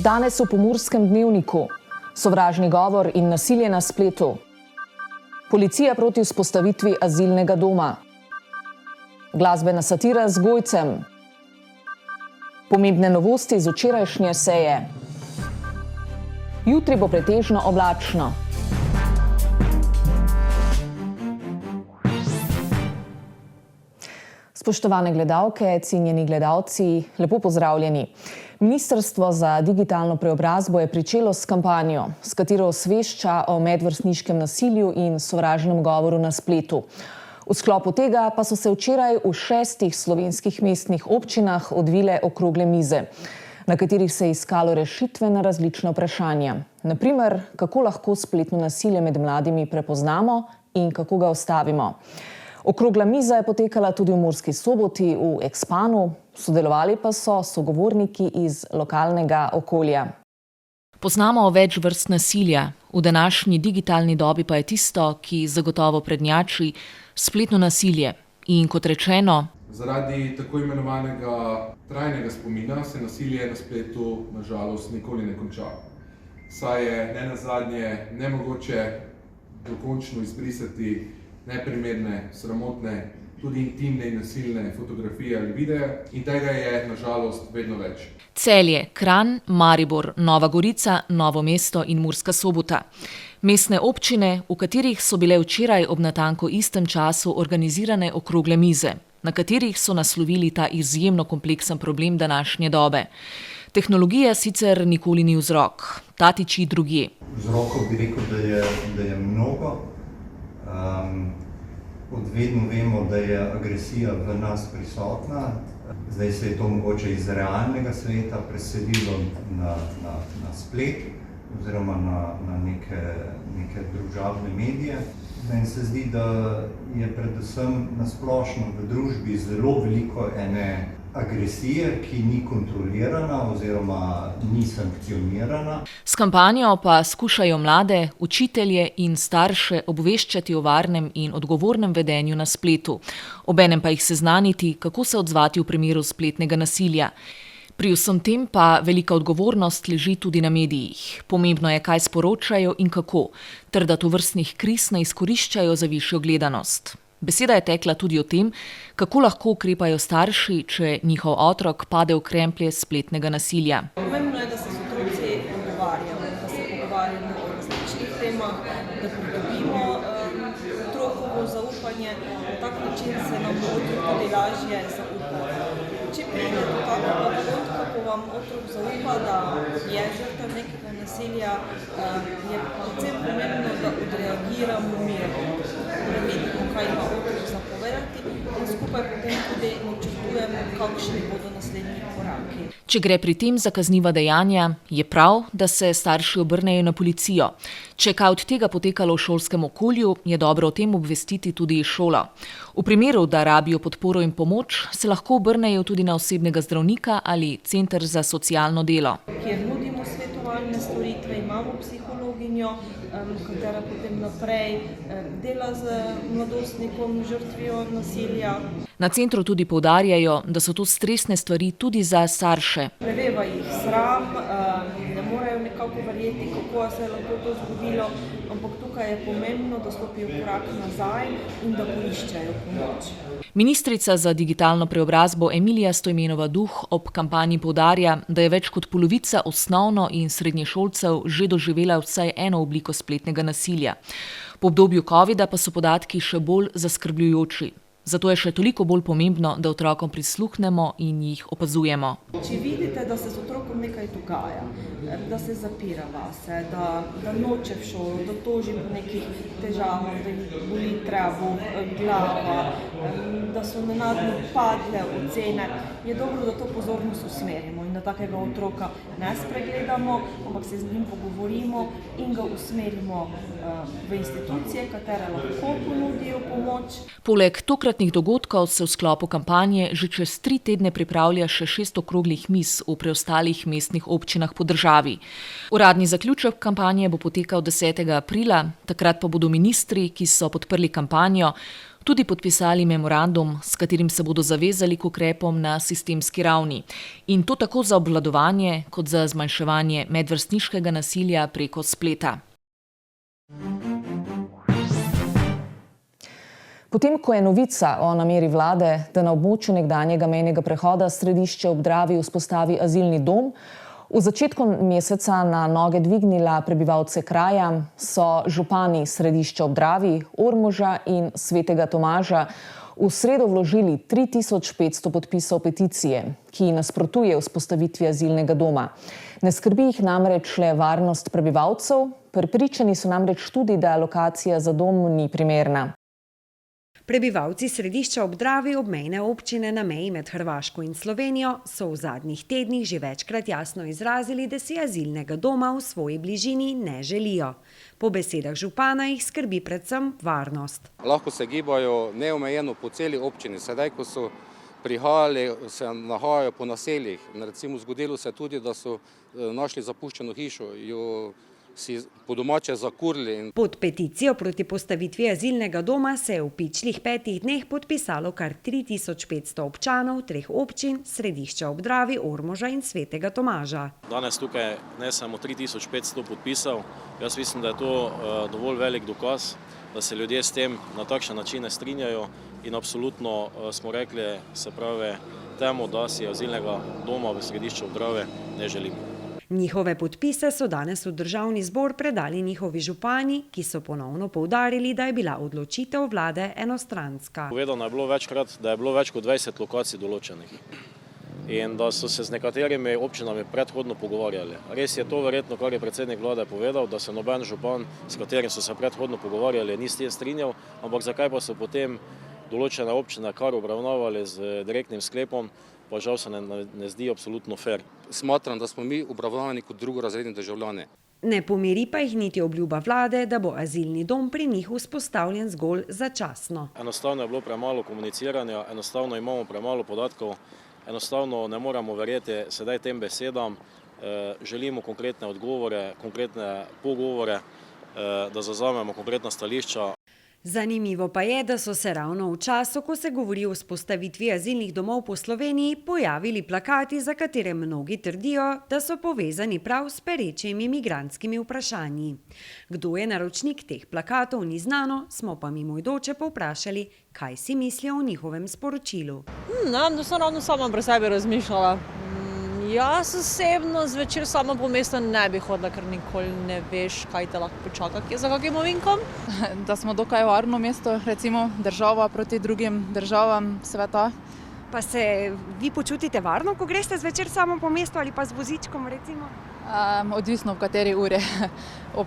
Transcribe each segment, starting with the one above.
Danes v Pomurskem dnevniku. Sovražni govor in nasilje na spletu. Policija proti vzpostavitvi azilnega doma. Glasbena satira z Gojcem. Pomembne novosti z včerajšnje seje. Jutri bo pretežno oblačno. Spoštovane gledalke, cenjeni gledalci, lepo pozdravljeni. Ministrstvo za digitalno preobrazbo je pričelo s kampanjo, s katero osvešča o medvrstniškem nasilju in sovražnem govoru na spletu. V sklopu tega pa so se včeraj v 6 slovenskih mestnih občinah odvile okrogle mize, na katerih se je iskalo rešitve na različna vprašanja. Na primer, kako lahko spletno nasilje med mladimi prepoznamo in kako ga ustavimo. Okrogla miza je potekala tudi v Murski Soboti v Expanu, sodelovali pa so sogovorniki iz lokalnega okolja. Poznamo več vrst nasilja, v današnji digitalni dobi pa je tisto, ki zagotovo prednjači, spletno nasilje. In kot rečeno, zaradi tako imenovanega trajnega spomina se nasilje na spletu nažalost nikoli ne konča. Saj je nenazadnje nemogoče dokončno izbrisati neprimerne, sramotne, tudi intimne in nasilne fotografije ali videe in tega je nažalost vedno več. Celje, Kranj, Maribor, Nova Gorica, Novo mesto in Murska Sobota. Mestne občine, v katerih so bile včeraj ob natanko istem času organizirane okrogle mize, na katerih so naslovili ta izjemno kompleksen problem današnje dobe. Tehnologija sicer nikoli ni vzrok, ta tiči drugje. Vzrokov bi rekel, da je mnogo. Odvedno vemo, da je agresija v nas prisotna. Zdaj se je to mogoče iz realnega sveta preselilo na splet oziroma na neke družabne medije. Meni se zdi, da je predvsem nasplošno v družbi zelo veliko ene agresije, ki ni kontrolirana oziroma ni sankcionirana. S kampanjo pa skušajo mlade, učitelje in starše obveščati o varnem in odgovornem vedenju na spletu, obenem pa jih seznaniti, kako se odzvati v primeru spletnega nasilja. Pri vsem tem pa velika odgovornost leži tudi na medijih. Pomembno je, kaj sporočajo in kako, ter da tovrstnih kriz ne izkoriščajo za višjo gledanost. Beseda je tekla tudi o tem, kako lahko ukrepajo starši, če njihov otrok pade v kremplje spletnega nasilja. Pomembno je, da se z otroci pogovarjamo, da se pogovarjamo o različnih temah, da pridobimo otrokovo zaupanje, na tak način se nam bo otrok tudi lažje zaupati. Če pride do takega dogodka, ko vam otrok zaupa, da je žrtev nekega nasilja, je predvsem pomembno, da odreagiramo mirno, da vidimo, kaj ima otrok zapovedati in skupaj potem tudi načrtujemo, kakšni bodo naslednji koraki. Če gre pri tem za kazniva dejanja, je prav, da se starši obrnejo na policijo. Če kaj od tega potekalo v šolskem okolju, je dobro o tem obvestiti tudi šolo. V primeru, da rabijo podporo in pomoč, se lahko obrnejo tudi na osebnega zdravnika ali center za socialno delo. Kjer nudimo svetovalne storitve, imamo psihologinjo, katera potem naprej dela z mladostnikom, žrtvijo nasilja. Na centru tudi poudarjajo, da so to stresne stvari tudi za starše. Preveva jih sram, ne morejo nekako verjeti, kako se je lahko to zgodilo, ampak tukaj je pomembno, da stopijo korak nazaj in da poiščejo pomoč. Ministrica za digitalno preobrazbo Emilija Stojmenova Duh ob kampanji poudarja, da je več kot polovica osnovno- in srednješolcev že doživela vsaj eno obliko spletnega nasilja. Po obdobju covida pa so podatki še bolj zaskrbljujoči. Zato je še toliko bolj pomembno, da otrokom prisluhnemo in jih opazujemo. Če vidite, da se z otrokom nekaj dogaja, da se zapira vase, da noče v šolo, da toži po nekih težavah, da jih boli trebuh, glava, da so nenadno padle ocene, je dobro, da to pozornost usmerimo in da takega otroka ne spregledamo, ampak se z njim pogovorimo in ga usmerimo v institucije, katere lahko ponudijo pomoč. Poleg tokratnih dogodkov se v sklopu kampanje že čez 3 tedne pripravlja še 6 okroglih miz v preostalih mestnih občinah po državi. Uradni zaključek kampanje bo potekal 10. aprila, takrat pa bodo ministri, ki so podprli kampanjo, tudi podpisali memorandum, s katerim se bodo zavezali k ukrepom na sistemski ravni. In to tako za obvladovanje kot za zmanjševanje medvrstniškega nasilja preko spleta. Potem, ko je novica o nameri vlade, da na območju nekdanjega mejnega prehoda Središče ob Dravi vzpostavi azilni dom, v začetku meseca na noge dvignila prebivalce kraja, so župani Središča ob Dravi, Ormoža in Svetega Tomaža v sredo vložili 3500 podpisov peticije, ki nasprotuje vzpostavitvi azilnega doma. Ne skrbi jih namreč le varnost prebivalcev, prepričani so namreč tudi, da lokacija za dom ni primerna. Prebivalci Središča ob Dravi, obmejne občine na meji med Hrvaško in Slovenijo, so v zadnjih tednih že večkrat jasno izrazili, da si azilnega doma v svoji bližini ne želijo. Po besedah župana jih skrbi predvsem varnost. Lahko se gibajo neomejeno po celi občini. Sedaj, ko so prihajali, se nahajajo po naseljih. Recimo zgodilo se tudi, da so našli zapuščeno hišo, jo si po domače zakurili. Pod peticijo proti postavitvi azilnega doma se je v pičlih 5 dneh podpisalo kar 3500 občanov 3 občin, Središča ob Dravi, Ormoža in Svetega Tomaža. Danes tukaj ne samo 3500 podpisov, jaz mislim, da je to dovolj velik dokaz, da se ljudje s tem na takšen način ne strinjajo in absolutno smo rekli, se pravi, temu, da si azilnega doma v Središču ob Dravi ne želimo. Njihove podpise so danes v državni zbor predali njihovi župani, ki so ponovno poudarili, da je bila odločitev vlade enostranska. Povedano je bilo večkrat, da je bilo več kot 20 lokacij določenih in da so se z nekaterimi občinami predhodno pogovarjali. Res je to verjetno, kar je predsednik vlade povedal, da se noben župan, s katerim so se predhodno pogovarjali, ni s tem strinjal, ampak zakaj pa so potem določene občine kar obravnavali z direktnim sklepom, pa žal se ne zdi absolutno fair. Smatram, da smo mi obravnavani kot drugorazredni državljani. Ne pomiri pa jih niti obljuba vlade, da bo azilni dom pri njih vzpostavljen zgolj začasno. Enostavno je bilo premalo komuniciranja, enostavno imamo premalo podatkov, enostavno ne moramo verjeti sedaj tem besedam, želimo konkretne odgovore, konkretne pogovore, da zavzamemo konkretna stališča. Zanimivo pa je, da so se ravno v času, ko se govori o vzpostavitvi azilnih domov po Sloveniji, pojavili plakati, za katere mnogi trdijo, da so povezani prav s perečimi migrantskimi vprašanji. Kdo je naročnik teh plakatov, ni znano, smo pa mimoidoče povprašali, kaj si mislijo o njihovem sporočilu. Da sem ravno sama pri sebi razmišljala. Jaz osebno zvečer sama po mestu ne bi hodila, ker nikoli ne veš, kaj te lahko počaka, za kakim ovinkom. Da smo dokaj varno mesto, recimo država proti drugim državam sveta. Pa se vi počutite varno, ko greste zvečer samo po mestu ali pa z vozičkom, recimo? Odvisno v kateri uri. Ob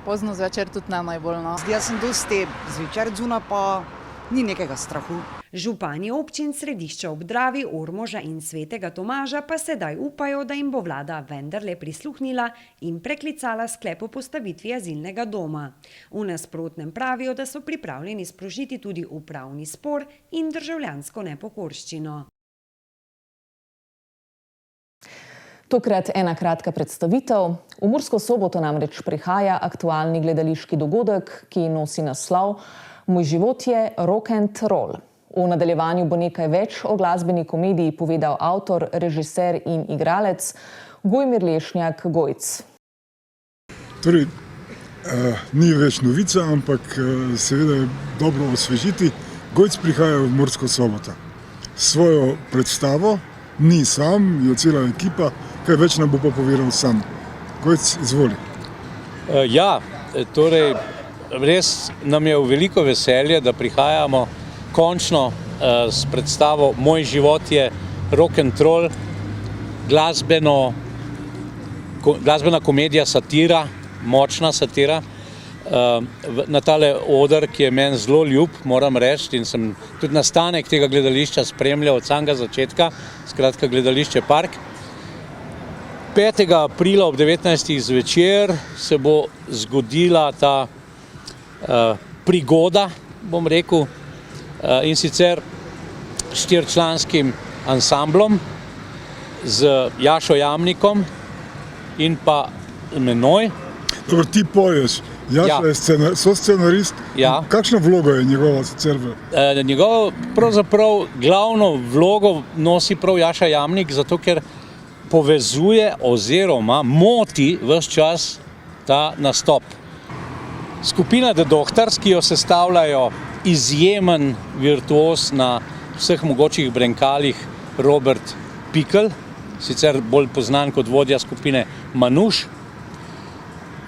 pozno zvečer tudi ne najbolj. Jaz sem dosti zvečer zunaj, pa ni nekega strahu. Župani občin Središča ob Dravi, Ormoža in Svetega Tomaža pa sedaj upajo, da jim bo vlada vendarle prisluhnila in preklicala sklep o postavitvi azilnega doma. V nasprotnem pravijo, da so pripravljeni sprožiti tudi upravni spor in državljansko nepokorščino. Tokrat ena kratka predstavitev. V Mursko Soboto namreč prihaja aktualni gledališki dogodek, ki nosi naslov Moj život je rock and roll. V nadaljevanju bo nekaj več o glasbeni komediji povedal avtor, režiser in igralec Gojmir Lešnjak Gojc. Torej, ni več novica, ampak seveda je dobro osvežiti. Gojc prihaja v Mursko Soboto. Svojo predstavo, ni sam, je cela ekipa, kaj več nam bo pa povedal sam. Gojc, izvoli. Ja, torej, res nam je v veliko veselje, da prihajamo končno s predstavo Moj život je rock and roll, glasbena komedija, satira, močna satira, na tale oder, ki je meni zelo ljub, moram reči, in sem tudi nastanek tega gledališča spremljal od samega začetka, skratka gledališče Park. 5. aprila ob 19. zvečer se bo zgodila ta prigoda, bom rekel, in sicer 4-članskim ansamblom z Jašo Jamnikom in pa menoj. Dobro, ti poješ, Jaša je soscenarist. Ja. Kakšna vloga je njegova sicer? Njegovo pravzaprav glavno vlogo nosi prav Jaša Jamnik, zato ker povezuje oziroma moti ves čas ta nastop. Skupina The Doctors, ki jo sestavljajo izjemen virtuoz na vseh mogočih brenkalih Robert Pikl, sicer bolj poznan kot vodja skupine Manuš,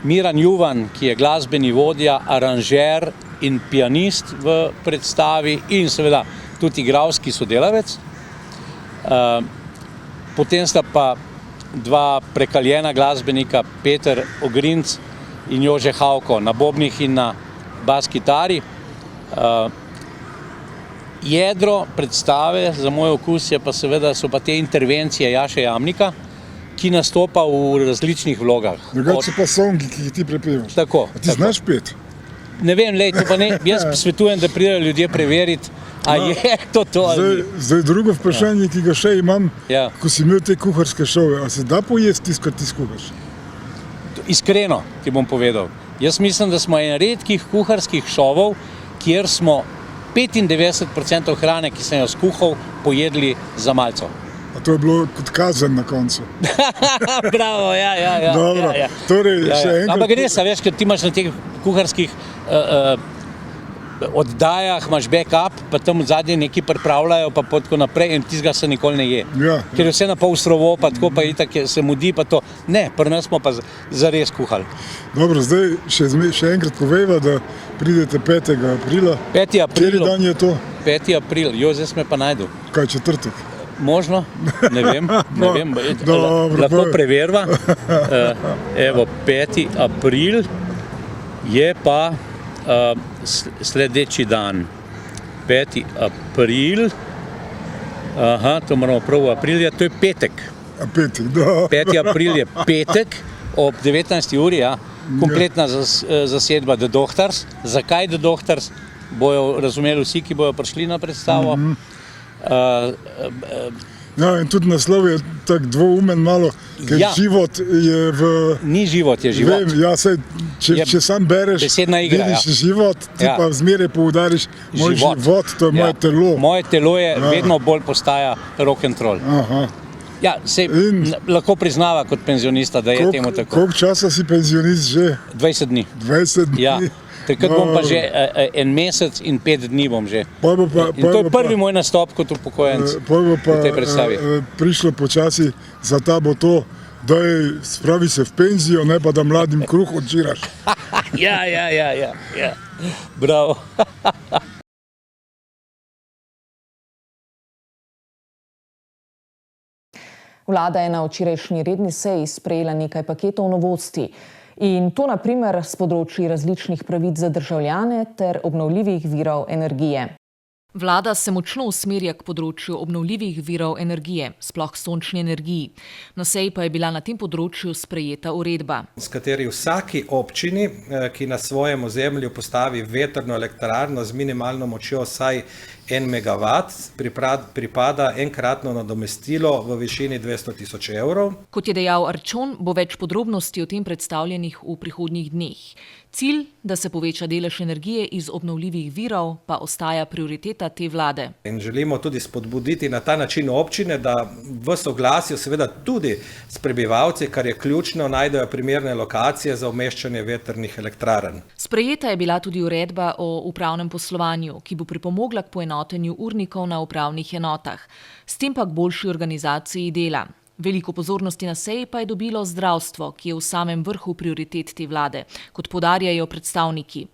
Miran Juvan, ki je glasbeni vodja, aranžer in pianist v predstavi in seveda tudi igralski sodelavec. Potem sta pa dva prekaljena glasbenika, Peter Ogrinc in Jože Havko na bobnih in na bas kitari. Jedro predstave, za moj okus, so pa te intervencije Jaše Jamnika, ki nastopa v različnih vlogah. Drugače pa songi, ki jih ti prepevaš. Tako. A ti znaš pet? Ne vem, to pa ne. Jaz svetujem, da pridejo ljudje preveriti, a je to ali ni. Zdaj drugo vprašanje, ki ga še imam, ko si imel te kuharske šove, a se da pojesti tisto, kar ti skuhaš? Iskreno ti bom povedal. Jaz mislim, da smo en redkih kuharskih šovov, kjer smo 95% hrane, ki sem jo skuhal, pojedli za malco. A to je bilo kot kazen na koncu. Bravo, ja. Dobro, torej še enkrat. Ampak res, veš, ker ti imaš na teh kuharskih oddajah, imaš back-up, pa tam zadnje nekaj pripravljajo, pa tako naprej in tistega se nikoli ne je. Ja. Ker je vse na pol surovo, pa tako pa itak se mudi, pa to. Ne, pri nas smo pa zares kuhali. Dobro, zdaj še enkrat povejva, da pridete 5. aprila. 5. april. Kateri dan je to? 5. april, zdaj sem me pa najdel. Kaj, četrtek? Možno, ne vem. Dobro, lahko preverva. Evo, 5. april je pa sledeči dan. 5. april, to moramo prav aprilja, to je petek. Petek, da. 5. april je petek ob 19. uri, kompletna zasedba The Doctors. Zakaj The Doctors? Bojo razumeli vsi, ki bojo prišli na predstavo. Ja, in tudi naslov je tak dvoumen malo, ker život je v... Ni život, je život. Vem, ja, če sam bereš, vidiš život, ti pa zmeraj poudariš moj život, to je moje telo. Moje telo je vedno bolj postaja rock and roll. Ja, se lahko priznava kot penzionista, da je temu tako. Koliko časa si penzionist že? 20 dni. 20 dni? Ja. Takrat bom pa že en mesec in 5 dni bom že. In to je prvi moj nastop kot upokojenec v tej predstavi. Prišlo počasi, za ta bo to, da spravi se v penzijo, ne pa da mladim kruh odžiraš. Ja. Bravo. Vlada je na včerajšnji redni seji sprejela nekaj paketov novosti. In to na primer s področji različnih pravic za državljane ter obnovljivih virov energije. Vlada se močno usmerja k področju obnovljivih virov energije, sploh sončni energiji. Na seji pa je bila na tem področju sprejeta uredba, s kateri vsaki občini, ki na svojem ozemlju postavi vetrno elektrarno z minimalno močjo vsaj 1 megavat, pripada enkratno nadomestilo v višini 200.000 evrov. Kot je dejal Arčon, bo več podrobnosti o tem predstavljenih v prihodnjih dneh. Cilj, da se poveča delež energije iz obnovljivih virov, pa ostaja prioriteta te vlade. In želimo tudi spodbuditi na ta način občine, da v soglasju seveda tudi s prebivalci, kar je ključno, najdejo primerne lokacije za umeščanje vetrnih elektrarn. Sprejeta je bila tudi uredba o upravnem poslovanju, ki bo pripomogla k poenotenju urnikov na upravnih enotah, s tem pa k boljši organizaciji dela. Veliko pozornosti na seji pa je dobilo zdravstvo, ki je v samem vrhu prioritet te vlade, kot poudarjajo predstavniki.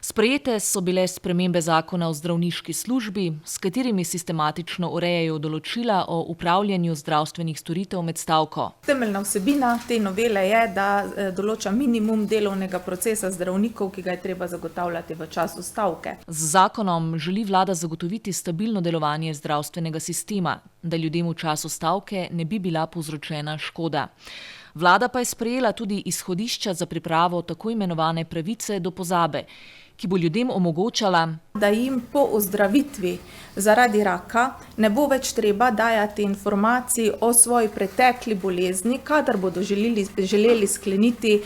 Sprejete so bile spremembe zakona o zdravniški službi, s katerimi sistematično urejajo določila o upravljanju zdravstvenih storitev med stavko. Temeljna vsebina te novele je, da določa minimum delovnega procesa zdravnikov, ki ga je treba zagotavljati v času stavke. Z zakonom želi vlada zagotoviti stabilno delovanje zdravstvenega sistema, da ljudem v času stavke ne bi bila povzročena škoda. Vlada pa je sprejela tudi izhodišča za pripravo tako imenovane pravice do pozabe, ki bo ljudem omogočala, da jim po ozdravitvi zaradi raka ne bo več treba dajati informacij o svoji pretekli bolezni, kadar bodo želeli skleniti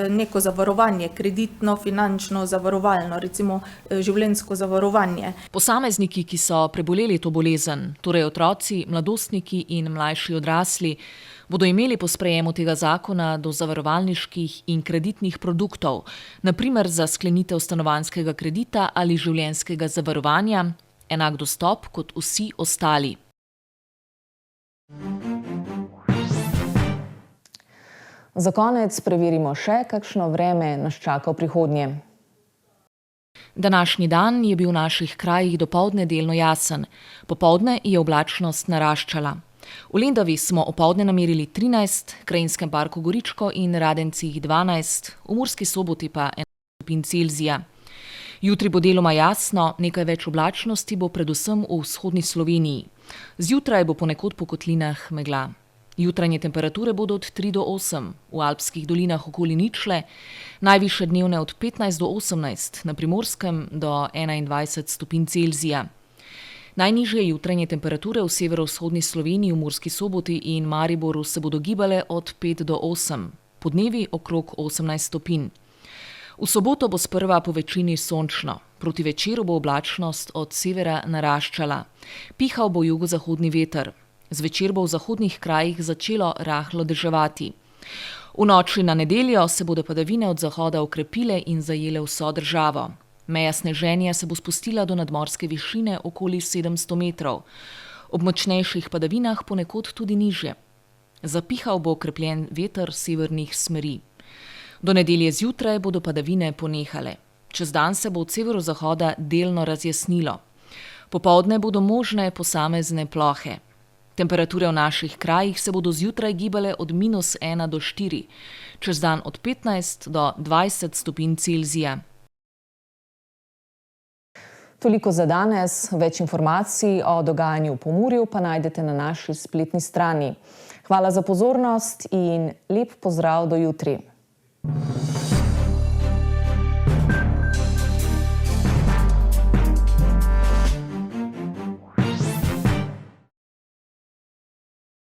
neko zavarovanje, kreditno, finančno, zavarovalno, recimo življenjsko zavarovanje. posamezniki, ki so preboleli to bolezen, torej otroci, mladostniki in mlajši odrasli, bodo imeli po sprejemu tega zakona do zavarovalniških in kreditnih produktov, na primer za sklenitev stanovanjskega kredita ali življenjskega zavarovanja, enak dostop kot vsi ostali. Za konec preverimo še, kakšno vreme nas čaka v prihodnje. Današnji dan je bil v naših krajih dopoldne delno jasen, popoldne je oblačnost naraščala. V Lendavi smo opoldne namerili 13, Krajinskem parku Goričko in Radencih 12, v Murski Soboti pa 11 stopinj Celzija. Jutri bo deloma jasno, nekaj več oblačnosti bo predvsem v vzhodni Sloveniji. Zjutraj bo ponekod po kotlinah megla. Jutranje temperature bodo od 3 do 8, v alpskih dolinah okoli ničle, najvišje dnevne od 15 do 18, na Primorskem do 21 stopinj Celzija. Najnižje jutranje temperature v severovzhodni Sloveniji, v Murski Soboti in Mariboru se bodo gibale od 5 do 8, podnevi okrog 18 stopinj. V soboto bo sprva po večini sončno, proti večeru bo oblačnost od severa naraščala. Pihal bo jugozahodni veter. Zvečer bo v zahodnih krajih začelo rahlo deževati. V noči na nedeljo se bodo padavine od zahoda okrepile in zajele vso državo. Meja sneženja se bo spustila do nadmorske višine okoli 700 metrov. Ob močnejših padavinah ponekod tudi nižje. Zapihal bo okrepljen veter severnih smeri. Do nedelje zjutraj bodo padavine ponehale. Čez dan se bo od severozahoda delno razjasnilo. Popoldne bodo možne posamezne plohe. Temperature v naših krajih se bodo zjutraj gibale od -1 do 4, čez dan od 15 do 20 stopinj Celzija. Toliko za danes. Več informacij o dogajanju v Pomurju pa najdete na naši spletni strani. Hvala za pozornost in lep pozdrav do jutri.